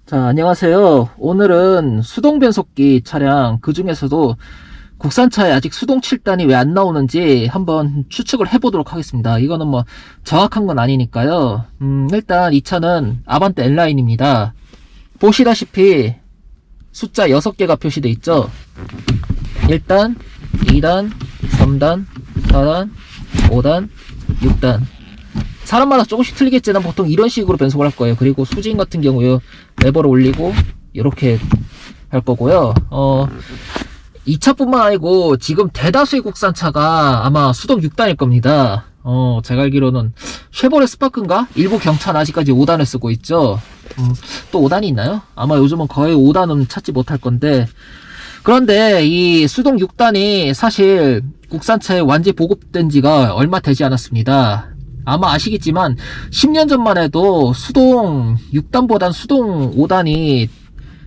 자, 안녕하세요. 오늘은 수동 변속기 차량, 그 중에서도 국산차에 아직 수동 7단이 왜 안 나오는지 한번 추측을 해보도록 하겠습니다. 이거는 뭐 정확한 건 아니니까요. 일단 이 차는 아반떼 N라인입니다. 보시다시피 숫자 6개가 표시되어 있죠. 1단, 2단, 3단, 4단, 5단, 6단. 사람마다 조금씩 틀리겠지만 보통 이런 식으로 변속을 할 거예요. 그리고 수진 같은 경우에 레버를 올리고 이렇게 할 거고요. 이 차뿐만 아니고 지금 대다수의 국산차가 아마 수동 6단일 겁니다. 제가 알기로는 쉐보레 스파크인가? 일부 경차는 아직까지 5단을 쓰고 있죠. 또 5단이 있나요? 아마 요즘은 거의 5단은 찾지 못할 건데, 그런데 이 수동 6단이 사실 국산차에 완전히 보급된 지가 얼마 되지 않았습니다. 아마 아시겠지만 10년 전만 해도 수동 6단보단 수동 5단이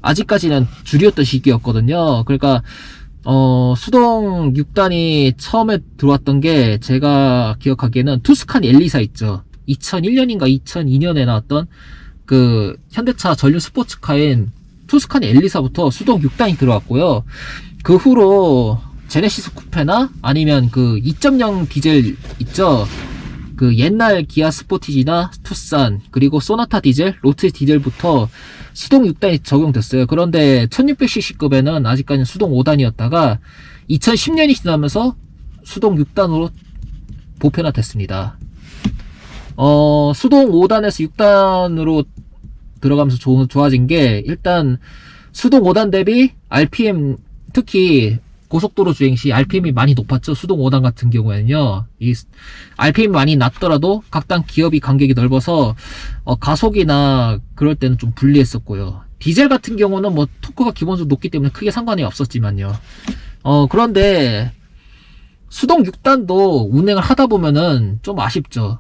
아직까지는 줄이었던 시기였거든요. 그러니까 수동 6단이 처음에 들어왔던 게 제가 기억하기에는 투스칸 엘리사 있죠. 2001년인가 2002년에 나왔던 그 현대차 전륜 스포츠카인 투스칸 엘리사부터 수동 6단이 들어왔고요. 그 후로 제네시스 쿠페나 아니면 그 2.0 디젤 있죠. 그 옛날 기아 스포티지나 투싼, 그리고 소나타 디젤, 로트 디젤부터 수동 6단이 적용됐어요. 그런데 1600cc급에는 아직까지는 수동 5단이었다가 2010년이 지나면서 수동 6단으로 보편화됐습니다. 수동 5단에서 6단으로 들어가면서 좋아진 게, 일단 수동 5단 대비 RPM, 특히 고속도로 주행 시 RPM이 많이 높았죠. 수동 5단 같은 경우에는요. 이 RPM이 많이 낮더라도 각당 기업이 간격이 넓어서 가속이나 그럴 때는 좀 불리했었고요. 디젤 같은 경우는 뭐 토크가 기본적으로 높기 때문에 크게 상관이 없었지만요. 그런데 수동 6단도 운행을 하다 보면은 좀 아쉽죠.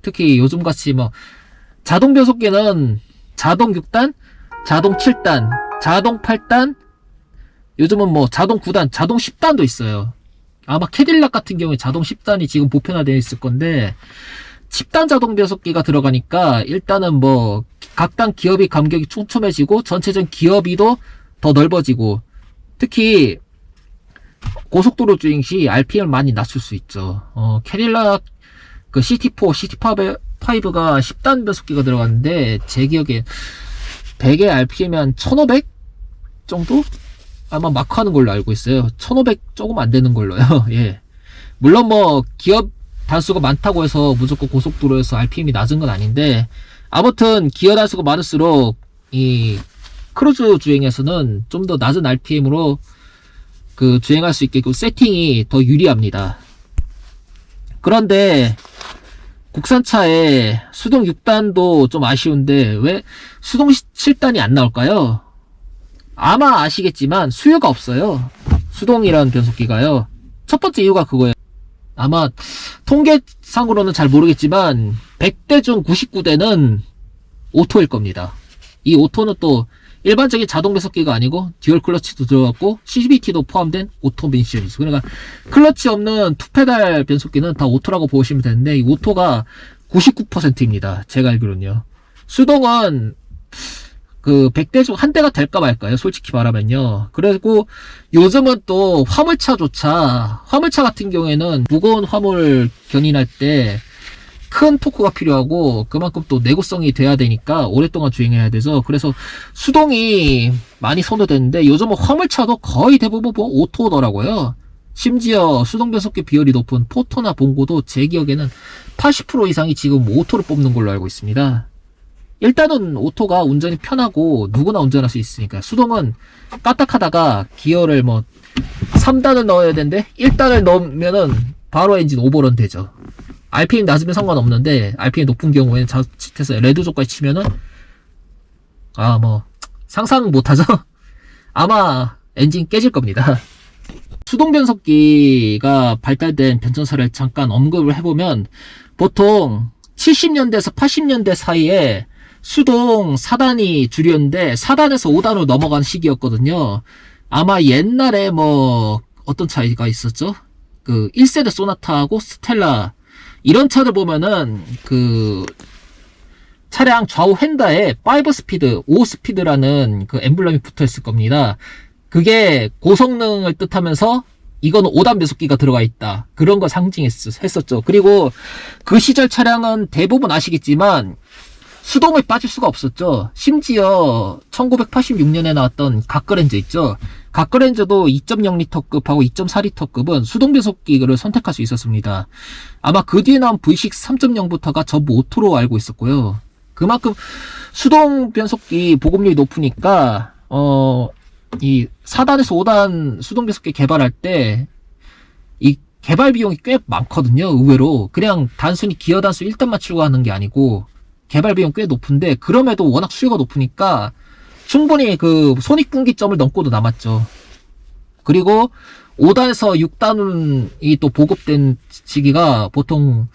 특히 요즘같이 뭐 자동 변속기는 자동 6단, 자동 7단, 자동 8단, 요즘은 뭐 자동 9단, 자동 10단도 있어요. 아마 캐딜락 같은 경우에 자동 10단이 지금 보편화되어 있을 건데, 10단 자동 변속기가 들어가니까 일단은 뭐 각당 기업이 간격이 촘촘해지고 전체적인 기어비도 더 넓어지고, 특히 고속도로 주행 시 RPM을 많이 낮출 수 있죠. 캐딜락 그 CT4, CT5가 10단 변속기가 들어갔는데, 제 기억에 100의 RPM이 한 1500 정도? 아마 마크 하는 걸로 알고 있어요. 1500 조금 안 되는 걸로요. 예. 물론 뭐 기업 단수가 많다고 해서 무조건 고속도로에서 RPM이 낮은 건 아닌데, 아무튼 기어 단수가 많을수록 이 크루즈 주행에서는 좀 더 낮은 RPM으로 그 주행할 수 있게끔 세팅이 더 유리합니다. 그런데 국산차에 수동 6단도 좀 아쉬운데 왜 수동 7단이 안 나올까요? 아마 아시겠지만 수요가 없어요. 수동이라는 변속기가요. 첫 번째 이유가 그거예요. 아마 통계상으로는 잘 모르겠지만 100대 중 99대는 오토일 겁니다. 이 오토는 또 일반적인 자동 변속기가 아니고 듀얼 클러치도 들어갔고 CVT도 포함된 오토 미션이죠. 그러니까 클러치 없는 투페달 변속기는 다 오토라고 보시면 되는데, 이 오토가 99%입니다. 제가 알기로는요. 수동은 그 100대 중 한 대가 될까 말까요, 솔직히 말하면요. 그리고 요즘은 또 화물차 같은 경우에는 무거운 화물 견인할 때 큰 토크가 필요하고 그만큼 또 내구성이 돼야 되니까 오랫동안 주행해야 되죠. 그래서 수동이 많이 선호되는데, 요즘은 화물차도 거의 대부분 오토더라고요. 심지어 수동 변속기 비율이 높은 포터나 봉고도 제 기억에는 80% 이상이 지금 오토를 뽑는 걸로 알고 있습니다. 일단은 오토가 운전이 편하고 누구나 운전할 수 있으니까. 수동은 까딱하다가 기어를 뭐 3단을 넣어야 되는데 1단을 넣으면은 바로 엔진 오버런 되죠. RPM 낮으면 상관없는데 RPM 높은 경우에는 자칫해서 레드족까지 치면은 뭐 상상 못하죠. 아마 엔진 깨질 겁니다. 수동 변속기가 발달된 변천사를 잠깐 언급을 해보면, 보통 70년대에서 80년대 사이에 수동 4단이 주류였는데 4단에서 5단으로 넘어간 시기였거든요. 아마 옛날에 뭐 어떤 차이가 있었죠? 그 1세대 소나타하고 스텔라, 이런 차들 보면은 그 차량 좌우 휀다에 5스피드, 5스피드라는 그 엠블럼이 붙어 있을 겁니다. 그게 고성능을 뜻하면서 이거는 5단 배속기가 들어가 있다. 그런 거 상징했었죠. 그리고 그 시절 차량은 대부분 아시겠지만 수동을 빠질 수가 없었죠. 심지어 1986년에 나왔던 갓그랜저 있죠. 갓그랜저도 2.0L급하고 2.4L급은 수동 변속기를 선택할 수 있었습니다. 아마 그 뒤에 나온 V6 3.0부터가 전부 오토로 알고 있었고요. 그만큼 수동 변속기 보급률이 높으니까 이 4단에서 5단 수동 변속기 개발할 때 이 개발 비용이 꽤 많거든요. 의외로 그냥 단순히 기어 단수 1단 맞추고 하는 게 아니고 개발 비용 꽤 높은데, 그럼에도 워낙 수요가 높으니까 충분히 그 손익분기점을 넘고도 남았죠. 그리고 5단에서 6단이 또 보급된 시기가 보통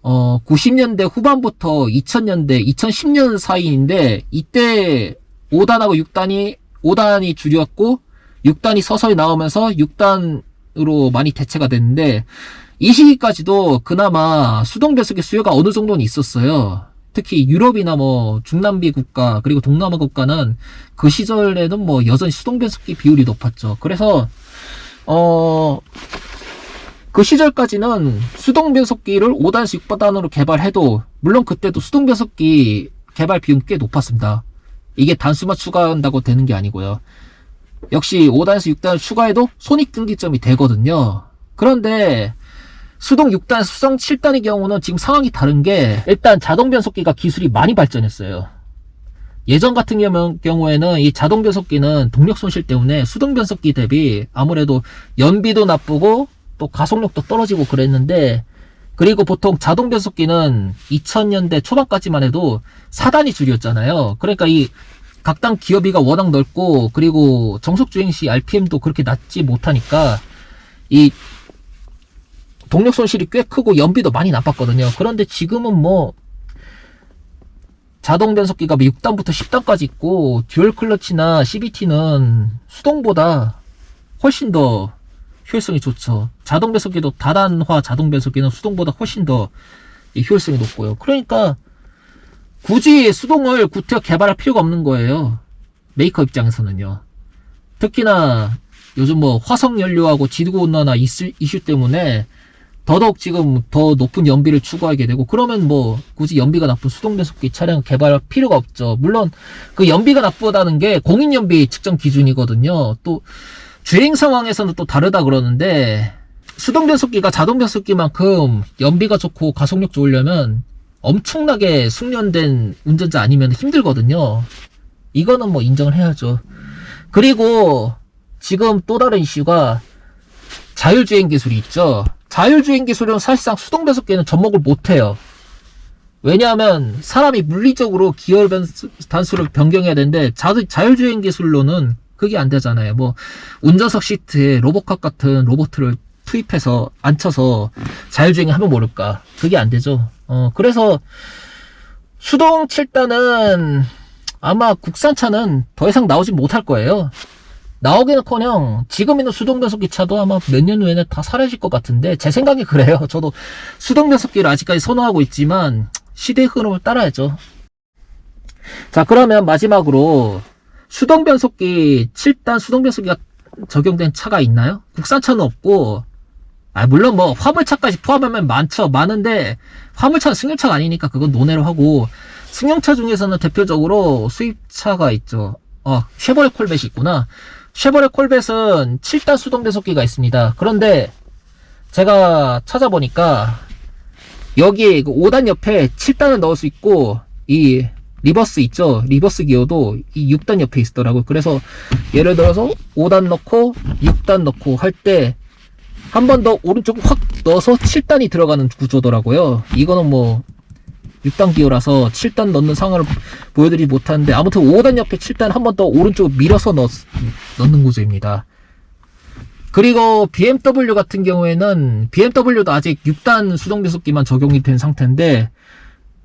90년대 후반부터 2000년대 2010년 사이인데, 이때 5단이 줄였고 6단이 서서히 나오면서 6단으로 많이 대체가 됐는데, 이 시기까지도 그나마 수동 변속기 수요가 어느 정도는 있었어요. 특히 유럽이나 뭐 중남미 국가 그리고 동남아 국가는 그 시절에는 뭐 여전히 수동 변속기 비율이 높았죠. 그래서 그 시절까지는 수동 변속기를 5단에서 6단으로 개발해도, 물론 그때도 수동 변속기 개발 비용이 꽤 높았습니다. 이게 단수만 추가한다고 되는 게 아니고요. 역시 5단에서 6단을 추가해도 손익분기점이 되거든요. 그런데 수동 6단, 수동 7단의 경우는 지금 상황이 다른 게, 일단 자동 변속기가 기술이 많이 발전했어요. 예전 같은 경우에는 이 자동 변속기는 동력 손실 때문에 수동 변속기 대비 아무래도 연비도 나쁘고 또 가속력도 떨어지고 그랬는데, 그리고 보통 자동 변속기는 2000년대 초반까지만 해도 4단이 줄이었잖아요. 그러니까 이 각당 기어비가 워낙 넓고, 그리고 정속 주행 시 RPM도 그렇게 낮지 못하니까 이 동력 손실이 꽤 크고 연비도 많이 나빴거든요. 그런데 지금은 뭐 자동 변속기가 6단부터 10단까지 있고, 듀얼 클러치나 CVT는 수동보다 훨씬 더 효율성이 좋죠. 자동 변속기도 다단화 자동 변속기는 수동보다 훨씬 더 효율성이 높고요. 그러니까 굳이 수동을 구태여 개발할 필요가 없는 거예요. 메이커 입장에서는요. 특히나 요즘 뭐 화석 연료하고 지구 온난화 이슈 때문에 더더욱 지금 더 높은 연비를 추구하게 되고, 그러면 뭐 굳이 연비가 나쁜 수동 변속기 차량을 개발할 필요가 없죠. 물론 그 연비가 나쁘다는 게 공인 연비 측정 기준이거든요. 또 주행 상황에서는 또 다르다 그러는데, 수동 변속기가 자동 변속기만큼 연비가 좋고 가속력 좋으려면 엄청나게 숙련된 운전자 아니면 힘들거든요. 이거는 뭐 인정을 해야죠. 그리고 지금 또 다른 이슈가 자율주행 기술이 있죠. 자율주행 기술은 사실상 수동 변속기는 접목을 못해요. 왜냐하면 사람이 물리적으로 기어 단수를 변경해야 되는데, 자율주행 기술로는 그게 안 되잖아요. 뭐 운전석 시트에 로보캅 같은 로봇을 투입해서 앉혀서 자율주행 하면 모를까. 그게 안 되죠. 그래서 수동 7단은 아마 국산차는 더 이상 나오지 못할 거예요. 나오기는커녕 지금 있는 수동 변속기 차도 아마 몇 년 후에는 다 사라질 것 같은데, 제 생각이 그래요. 저도 수동 변속기를 아직까지 선호하고 있지만 시대의 흐름을 따라야죠. 자, 그러면 마지막으로 수동 변속기 7단 수동 변속기가 적용된 차가 있나요? 국산차는 없고, 물론 뭐 화물차까지 포함하면 많은데 화물차는 승용차가 아니니까 그건 논외로 하고, 승용차 중에서는 대표적으로 수입차가 있죠. 쉐보레 콜벳이 있구나. 쉐보레 콜벳은 7단 수동 변속기가 있습니다. 그런데 제가 찾아보니까 여기 5단 옆에 7단을 넣을 수 있고, 이 리버스 있죠. 리버스 기어도 이 6단 옆에 있더라고요. 그래서 예를 들어서 5단 넣고 6단 넣고 할 때 한 번 더 오른쪽 확 넣어서 7단이 들어가는 구조더라고요. 이거는 뭐 6단 기어라서 7단 넣는 상황을 보여드리지 못하는데, 아무튼 5단 옆에 7단 한 번 더 오른쪽으로 밀어서 넣는 구조입니다. 그리고 BMW 같은 경우에는, BMW도 아직 6단 수동 변속기만 적용이 된 상태인데,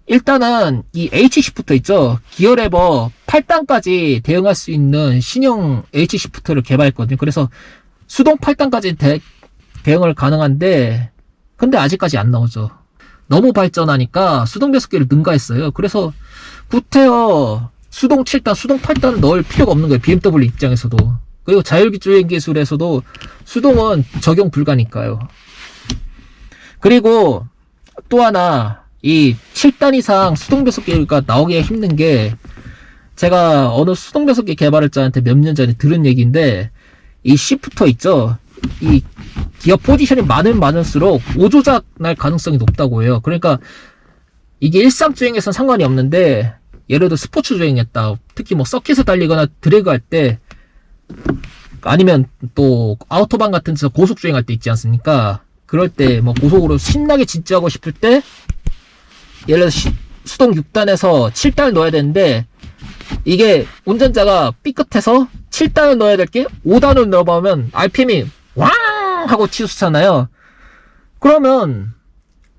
일단은 이 H시프트 있죠. 기어 레버 8단까지 대응할 수 있는 신형 H시프트를 개발했거든요. 그래서 수동 8단까지 대응을 가능한데, 근데 아직까지 안 나오죠. 너무 발전하니까 수동 변속기를 능가했어요. 그래서 구태여 수동 7단, 수동 8단 넣을 필요가 없는 거예요. BMW 입장에서도. 그리고 자율주행 기술에서도 수동은 적용 불가니까요. 그리고 또 하나, 이 7단 이상 수동 배속기가 나오기가 힘든 게, 제가 어느 수동 배속기 개발자한테 몇 년 전에 들은 얘기인데, 이 시프터 있죠? 이 기어 포지션이 많을수록 오조작 날 가능성이 높다고 해요. 그러니까 이게 일상 주행에선 상관이 없는데, 예를 들어 스포츠 주행했다, 특히 뭐 서킷에 달리거나 드래그 할 때, 아니면 또 아우토반 같은 데서 고속 주행할 때 있지 않습니까? 그럴 때 뭐 고속으로 신나게 진지하고 싶을 때, 예를 들어 수동 6단에서 7단을 넣어야 되는데, 이게 운전자가 삐끗해서 7단을 넣어야 될 게 5단을 넣어보면 RPM이 왕 하고 치솟잖아요. 그러면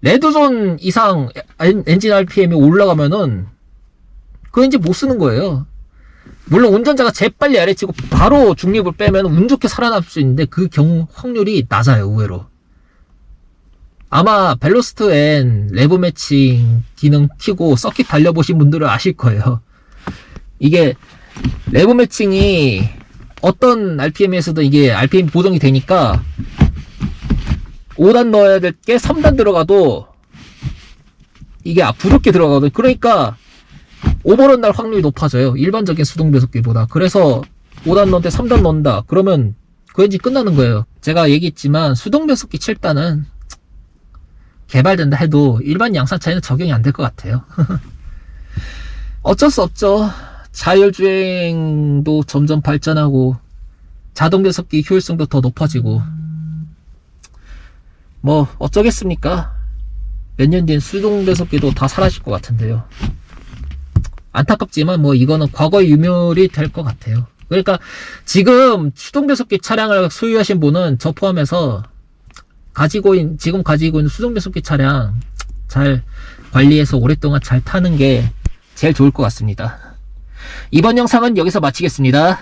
레드존 이상 엔진 RPM이 올라가면은 그 엔진 못 쓰는 거예요. 물론 운전자가 재빨리 아래치고 바로 중립을 빼면 운 좋게 살아남을 수 있는데, 그 경우 확률이 낮아요, 의외로. 아마 벨로스트 N 레브 매칭 기능 키고 서킷 달려보신 분들은 아실 거예요. 이게 레브 매칭이 어떤 RPM에서도 이게 RPM 보정이 되니까 5단 넣어야 될 게 3단 들어가도 이게 부럽게 들어가거든요. 그러니까 오버런 날 확률이 높아져요, 일반적인 수동 배속기보다. 그래서 5단 넣는데 3단 넣는다 그러면 그 엔진 끝나는 거예요. 제가 얘기했지만 수동 배속기 7단은 개발된다 해도 일반 양산차에는 적용이 안 될 것 같아요. 어쩔 수 없죠. 자율주행도 점점 발전하고 자동 배속기 효율성도 더 높아지고, 뭐 어쩌겠습니까? 몇 년 뒤엔 수동 배속기도 다 사라질 것 같은데요. 안타깝지만 뭐 이거는 과거의 유물이 될 것 같아요. 그러니까 지금 수동 배속기 차량을 소유하신 분은 저 포함해서 지금 가지고 있는 수동 배속기 차량 잘 관리해서 오랫동안 잘 타는 게 제일 좋을 것 같습니다. 이번 영상은 여기서 마치겠습니다.